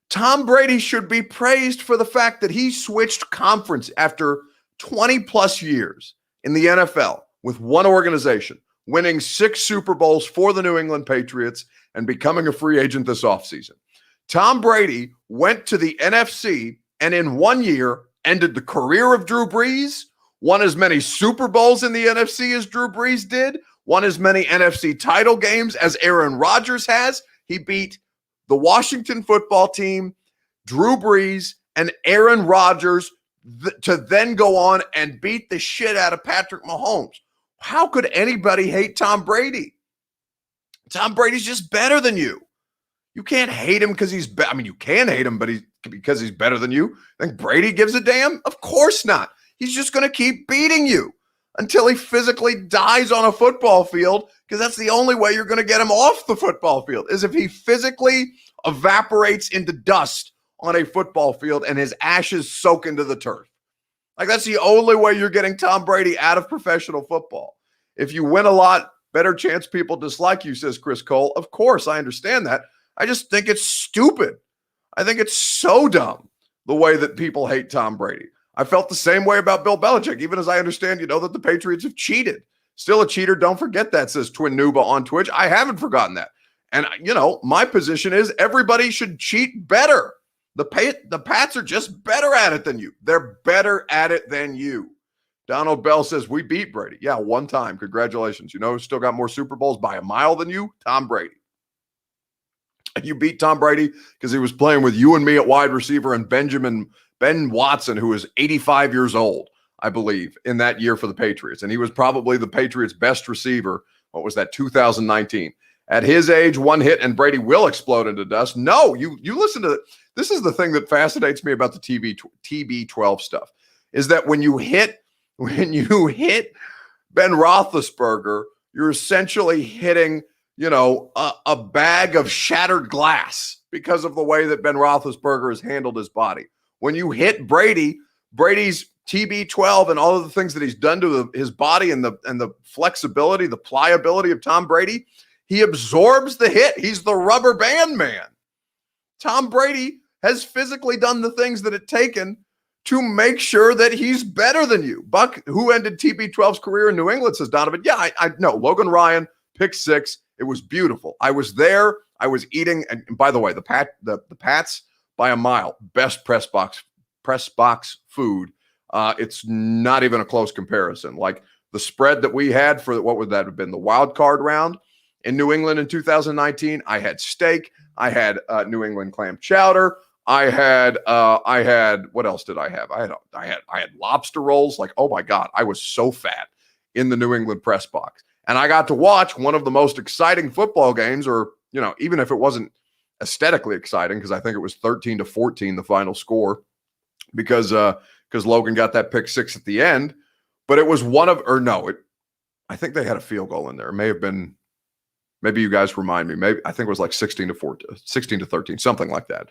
Tom Brady should be praised for the fact that he switched conference after 20 plus years in the NFL with one organization, winning 6 Super Bowls for the New England Patriots and becoming a free agent this offseason. Tom Brady went to the NFC and in 1 year ended the career of Drew Brees, won as many Super Bowls in the NFC as Drew Brees did, won as many NFC title games as Aaron Rodgers has. He beat the Washington football team, Drew Brees, and Aaron Rodgers to then go on and beat the shit out of Patrick Mahomes. How could anybody hate Tom Brady? Tom Brady's just better than you. You can't hate him because he's I mean, you can hate him, but because he's better than you. Think Brady gives a damn? Of course not. He's just going to keep beating you until he physically dies on a football field, because that's the only way you're going to get him off the football field, is if he physically evaporates into dust on a football field and his ashes soak into the turf. Like, that's the only way you're getting Tom Brady out of professional football. If you win a lot, better chance people dislike you, says Chris Cole. Of course, I understand that. I just think it's stupid. I think it's so dumb, the way that people hate Tom Brady. I felt the same way about Bill Belichick, even as I understand, that the Patriots have cheated. Still a cheater, don't forget that, says Twin Nuba on Twitch. I haven't forgotten that. And, my position is everybody should cheat better. The Pats are just better at it than you. They're better at it than you. Donald Bell says, we beat Brady. Yeah, one time. Congratulations. Who's still got more Super Bowls by a mile than you? Tom Brady. You beat Tom Brady because he was playing with you and me at wide receiver and Ben Watson, who was 85 years old, I believe, in that year for the Patriots. And he was probably the Patriots' best receiver. What was that, 2019? At his age, one hit and Brady will explode into dust. No, you listen to it. This is the thing that fascinates me about the TB12 stuff, is that when you hit Ben Roethlisberger, you're essentially hitting a bag of shattered glass because of the way that Ben Roethlisberger has handled his body. When you hit Brady's TB12 and all of the things that he's done to his body and the flexibility, the pliability of Tom Brady, he absorbs the hit. He's the rubber band man. Tom Brady has physically done the things that it's taken to make sure that he's better than you. Buck, who ended TB12's career in New England, says Donovan. Yeah, I know. Logan Ryan, pick 6. It was beautiful. I was there. I was eating. And by the way, the Pats by a mile, best press box food. It's not even a close comparison. Like the spread that we had for what would that have been? The wild card round in New England in 2019. I had steak. I had New England clam chowder. I had what else did I have? I had lobster rolls. Like, oh my God, I was so fat in the New England press box. And I got to watch one of the most exciting football games, or, even if it wasn't aesthetically exciting, because I think it was 13-14, the final score, because Logan got that pick 6 at the end. But it was I think they had a field goal in there. It may have been, maybe you guys remind me, I think it was like 16-13, something like that.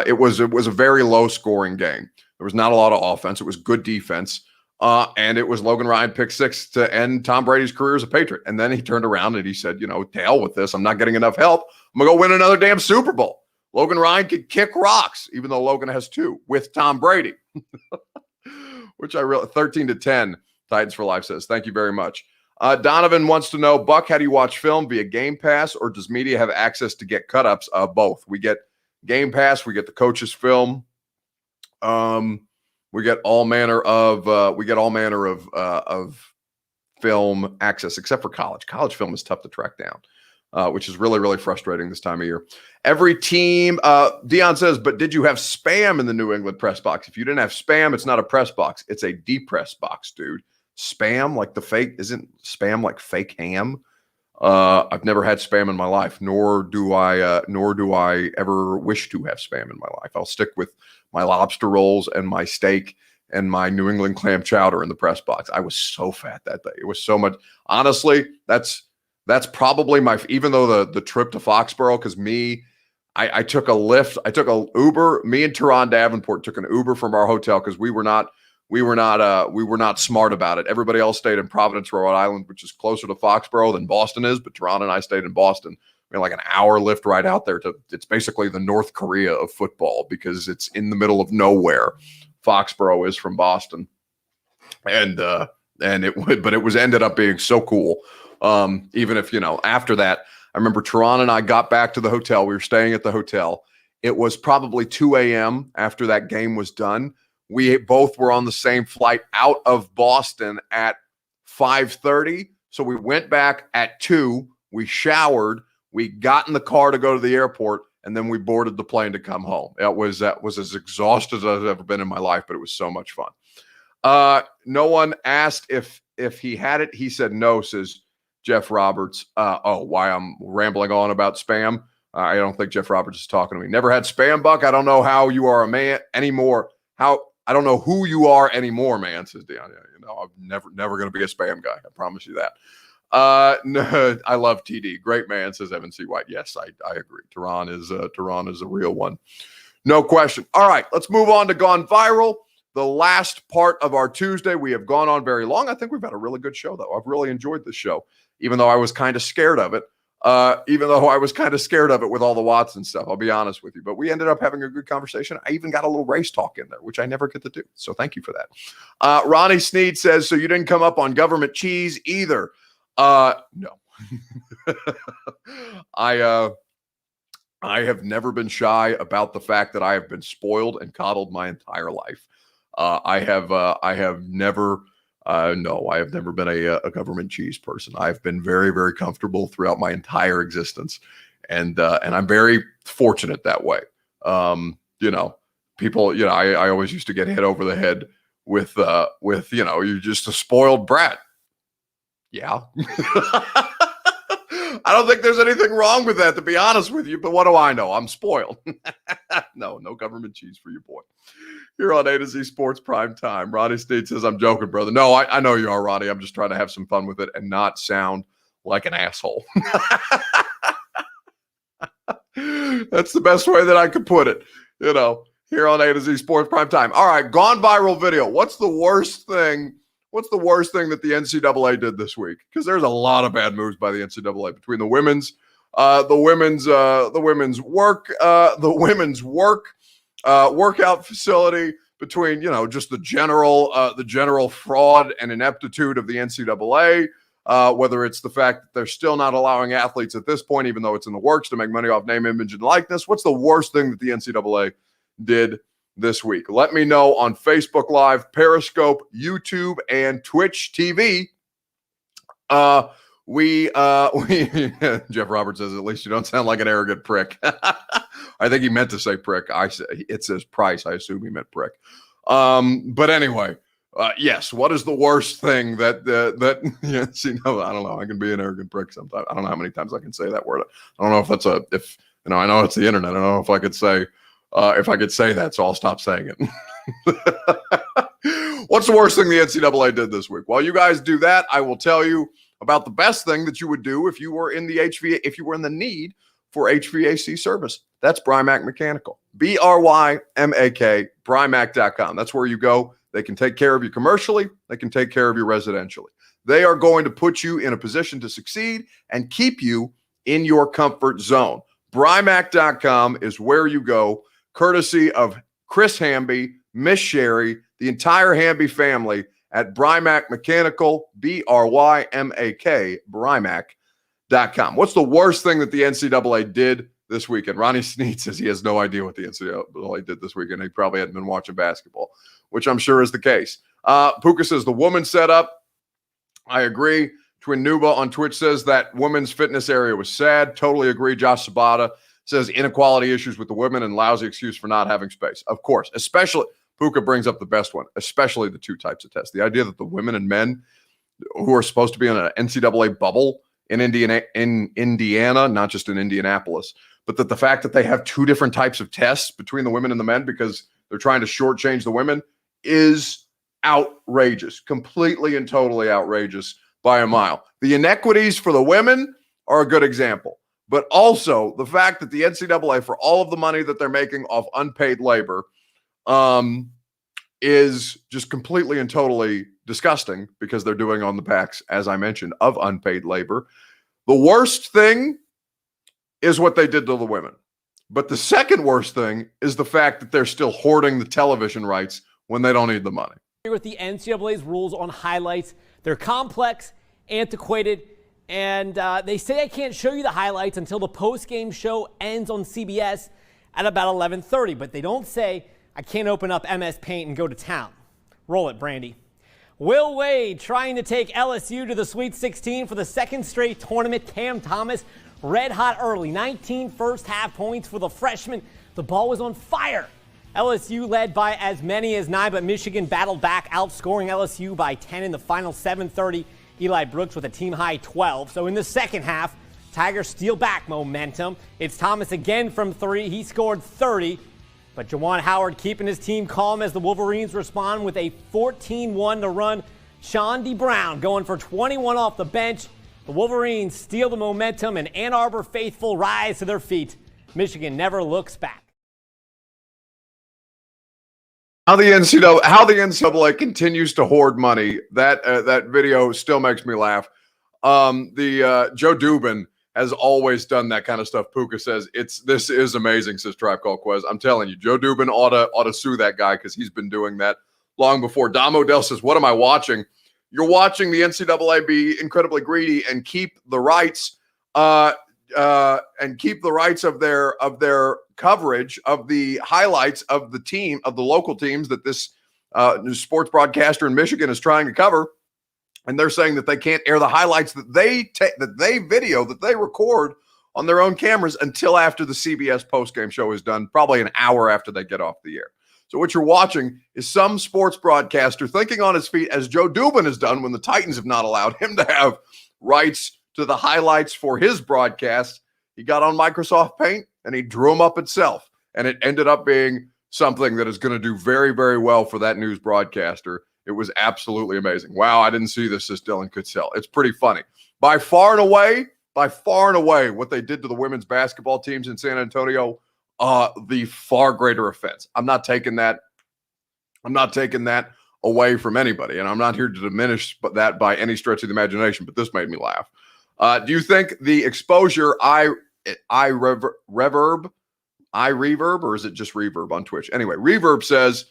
It was a very low scoring game. There was not a lot of offense. It was good defense. And it was Logan Ryan pick 6 to end Tom Brady's career as a Patriot. And then he turned around and he said, to hell with this. I'm not getting enough help. I'm going to go win another damn Super Bowl. Logan Ryan could kick rocks, even though Logan has 2 with Tom Brady, which I really, 13-10, Titans for Life says. Thank you very much. Donovan wants to know, Buck, how do you watch film via Game Pass, or does media have access to get cut-ups? Both. We get Game Pass. We get the coach's film. We get all manner of film access, except for college. College film is tough to track down, which is really, really frustrating this time of year. Every team, Dion says, but did you have spam in the New England press box? If you didn't have spam, it's not a press box. It's a depress box, dude. Spam, like the fake, isn't spam like fake ham? I've never had spam in my life, nor do I ever wish to have spam in my life. I'll stick with my lobster rolls and my steak and my New England clam chowder in the press box. I was so fat that day. It was so much. Honestly, that's probably even though the trip to Foxborough, because I took a Lyft, I took a Uber. Me and Teron Davenport took an Uber from our hotel because we were not smart about it. Everybody else stayed in Providence, Rhode Island, which is closer to Foxborough than Boston is. But Teron and I stayed in Boston. I mean, like an hour Lyft right out there it's basically the North Korea of football because it's in the middle of nowhere. Foxborough is from Boston. And it ended up being so cool. Even if, after that, I remember Teron and I got back to the hotel. We were staying at the hotel. It was probably 2 a.m. after that game was done. We both were on the same flight out of Boston at 5:30. So we went back at 2. We showered. We got in the car to go to the airport, and then we boarded the plane to come home. That was as exhausted as I've ever been in my life, but it was so much fun. No one asked if he had it. He said no, says Jeff Roberts. Why I'm rambling on about spam? I don't think Jeff Roberts is talking to me. Never had spam, Buck. I don't know how you are a man anymore. I don't know who you are anymore, man, says Deon. You know, I'm never going to be a spam guy. I promise you that. No, I love TD. Great man, says Evan C. White. Yes, I agree. Tehran is a real one. No question. All right, let's move on to Gone Viral. The last part of our Tuesday. We have gone on very long. I think we've had a really good show, though. I've really enjoyed this show, even though I was kind of scared of it. With all the Watson stuff, I'll be honest with you. But we ended up having a good conversation. I even got a little race talk in there, which I never get to do. So thank you for that. Ronnie Sneed says, so you didn't come up on government cheese either. No. I have never been shy about the fact that I have been spoiled and coddled my entire life. I have never been a government cheese person. I've been very, very comfortable throughout my entire existence. And I'm very fortunate that way. People, I always used to get hit over the head with you're just a spoiled brat. Yeah. I don't think there's anything wrong with that, to be honest with you, but what do I know? I'm spoiled. No government cheese for you, boy. Here on A to Z Sports Prime Time. Ronnie State says, I'm joking, brother. No, I know you are, Ronnie. I'm just trying to have some fun with it and not sound like an asshole. That's the best way that I could put it, here on A to Z Sports Prime Time. All right, Gone Viral video. What's the worst thing that the NCAA did this week? Because there's a lot of bad moves by the NCAA between the women's workout facility, between just the general fraud and ineptitude of the NCAA. Whether it's the fact that they're still not allowing athletes at this point, even though it's in the works, to make money off name, image, and likeness. What's the worst thing that the NCAA did this week? Let me know on Facebook Live, Periscope, YouTube, and Twitch TV. Jeff Roberts says, at least you don't sound like an arrogant prick. I think he meant to say prick. It says price. I assume he meant prick. But anyway, yes. What is the worst thing that I don't know. I can be an arrogant prick sometimes. I don't know how many times I can say that word. I don't know if I know it's the internet. I don't know if I could say that, so I'll stop saying it. What's the worst thing the NCAA did this week? While you guys do that, I will tell you about the best thing that you would do if you were in the need for HVAC service. That's Brymac Mechanical. BRYMAK, Brymac.com. That's where you go. They can take care of you commercially. They can take care of you residentially. They are going to put you in a position to succeed and keep you in your comfort zone. Brymac.com is where you go, courtesy of Chris Hamby, Miss Sherry, the entire Hamby family at Brymac Mechanical, BRYMAK, Brymac.com. What's the worst thing that the NCAA did this weekend? Ronnie Sneed says he has no idea what the NCAA did this weekend. He probably hadn't been watching basketball, which I'm sure is the case. Puka says the woman setup. I agree. Twin Nuba on Twitch says that women's fitness area was sad. Totally agree. Josh Sabata says inequality issues with the women and lousy excuse for not having space. Of course, especially Puka brings up the best one, especially the two types of tests. The idea that the women and men who are supposed to be in an NCAA bubble in Indiana, not just in Indianapolis, but that the fact that they have two different types of tests between the women and the men because they're trying to shortchange the women is outrageous, completely and totally outrageous by a mile. The inequities for the women are a good example, but also the fact that the NCAA, for all of the money that they're making off unpaid labor, is just completely and totally disgusting because they're doing on the backs, as I mentioned, of unpaid labor. The worst thing is what they did to the women. But the second worst thing is the fact that they're still hoarding the television rights when they don't need the money.
With the NCAA's rules on highlights, they're complex, antiquated, and they say I can't show you the highlights until the post-game show ends on CBS at about 11:30, but they don't say I can't open up MS Paint and go to town. Roll it, Brandy. Will Wade trying to take LSU to the Sweet 16 for the second straight tournament. Cam Thomas red hot early. 19 first half points for the freshman. The ball was on fire. LSU led by as many as 9, but Michigan battled back, outscoring LSU by 10 in the final 7:30. Eli Brooks with a team-high 12. So in the second half, Tigers steal back momentum. It's Thomas again from 3. He scored 30. But Juwan Howard keeping his team calm as the Wolverines respond with a 14-1 to run. Sean D. Brown going for 21 off the bench. The Wolverines steal the momentum, and Ann Arbor faithful rise to their feet. Michigan never looks back.
How the NCAA continues to hoard money. That video still makes me laugh. Joe Dubin has always done that kind of stuff. Puka says this is amazing, says Tribe Called Quest. I'm telling you, Joe Dubin ought to sue that guy because he's been doing that long before. Dom Odell says, "What am I watching?" You're watching the NCAA be incredibly greedy and keep the rights of their coverage of the highlights of the local teams that this sports broadcaster in Michigan is trying to cover. And they're saying that they can't air the highlights that they record on their own cameras until after the CBS postgame show is done, probably an hour after they get off the air. So what you're watching is some sports broadcaster thinking on his feet, as Joe Dubin has done when the Titans have not allowed him to have rights to the highlights for his broadcast. He got on Microsoft Paint and he drew them up itself. And it ended up being something that is going to do very, very well for that news broadcaster. It was absolutely amazing. Wow, I didn't see this, says Dylan Kutzell. It's pretty funny. By far and away, what they did to the women's basketball teams in San Antonio, the far greater offense. I'm not taking that away from anybody, and I'm not here to diminish that by any stretch of the imagination, but this made me laugh. Do you think the exposure reverb, or is it just reverb on Twitch? Anyway, Reverb says,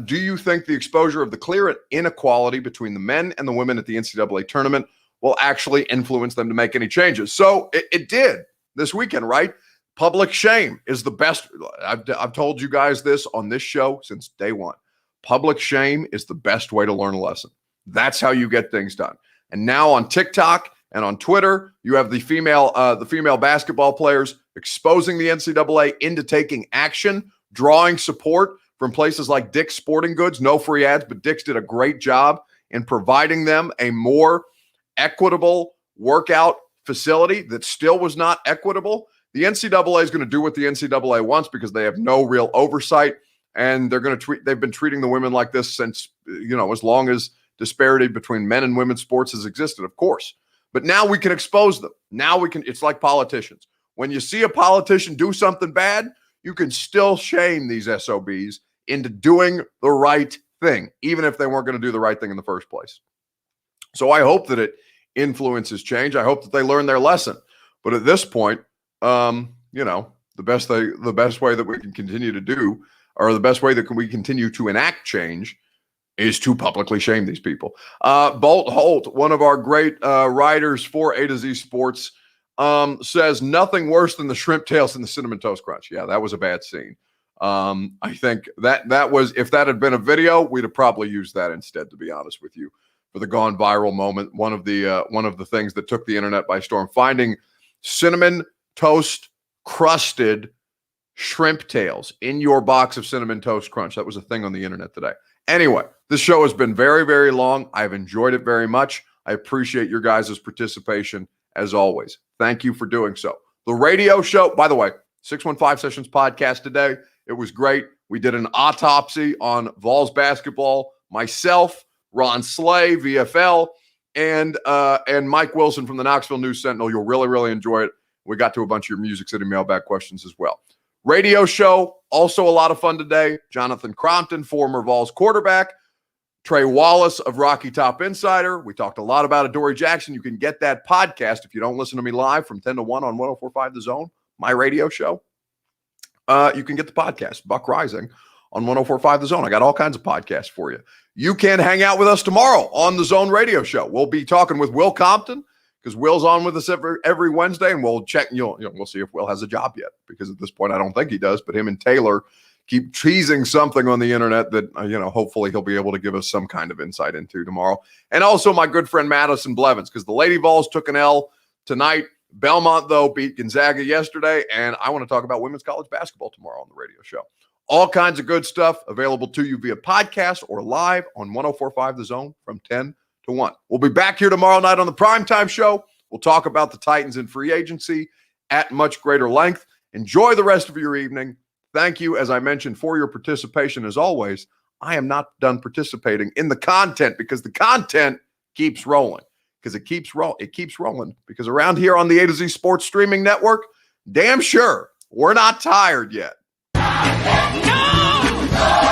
do you think the exposure of the clear inequality between the men and the women at the NCAA tournament will actually influence them to make any changes? So it did this weekend, right? Public shame is the best. I've told you guys this on this show since day one. Public shame is the best way to learn a lesson. That's how you get things done. And now on TikTok and on Twitter, you have the female basketball players exposing the NCAA into taking action, drawing support from places like Dick's Sporting Goods. No free ads, but Dick's did a great job in providing them a more equitable workout facility that still was not equitable. The NCAA is going to do what the NCAA wants because they have no real oversight, and they've been treating the women like this since, as long as disparity between men and women's sports has existed, of course. But now we can expose them. It's like politicians. When you see a politician do something bad, you can still shame these SOBs into doing the right thing, even if they weren't going to do the right thing in the first place. So I hope that it influences change. I hope that they learn their lesson. But at this point, the best way that we can continue to do, or the best way that we continue to enact change, is to publicly shame these people. Bolt Holt, one of our great writers for A to Z Sports, says nothing worse than the shrimp tails and the cinnamon toast crunch. Yeah, that was a bad scene. I think that was, if that had been a video, we'd have probably used that instead, to be honest with you, for the gone viral moment. One of the things that took the internet by storm, finding cinnamon toast crusted shrimp tails in your box of cinnamon toast crunch. That was a thing on the internet today. Anyway, this show has been very, very long. I've enjoyed it very much. I appreciate your guys' participation as always. Thank you for doing so. The radio show, by the way, 615 Sessions podcast today. It was great. We did an autopsy on Vols basketball. Myself, Ron Slay, VFL, and Mike Wilson from the Knoxville News Sentinel. You'll really, really enjoy it. We got to a bunch of your Music City mailbag questions as well. Radio show, also a lot of fun today. Jonathan Crompton, former Vols quarterback. Trey Wallace of Rocky Top Insider. We talked a lot about Adoree Jackson. You can get that podcast if you don't listen to me live from 10 to 1 on 104.5 The Zone, my radio show. You can get the podcast, Buck Rising, on 104.5 The Zone. I got all kinds of podcasts for you. You can hang out with us tomorrow on The Zone radio show. We'll be talking with Will Compton, because Will's on with us every Wednesday, and we'll check. We'll see if Will has a job yet, because at this point I don't think he does. But him and Taylor keep teasing something on the internet that hopefully he'll be able to give us some kind of insight into tomorrow. And also my good friend Madison Blevins, because the Lady Vols took an L tonight Belmont, though, beat Gonzaga yesterday, and I want to talk about women's college basketball tomorrow on the radio show. All kinds of good stuff available to you via podcast or live on 104.5 The Zone from 10 to 1. We'll be back here tomorrow night on the Primetime Show. We'll talk about the Titans in free agency at much greater length. Enjoy the rest of your evening. Thank you, as I mentioned, for your participation. As always, I am not done participating in the content because the content keeps rolling. Because it keeps rolling. Because around here on the A to Z Sports Streaming Network, damn sure, we're not tired yet. No!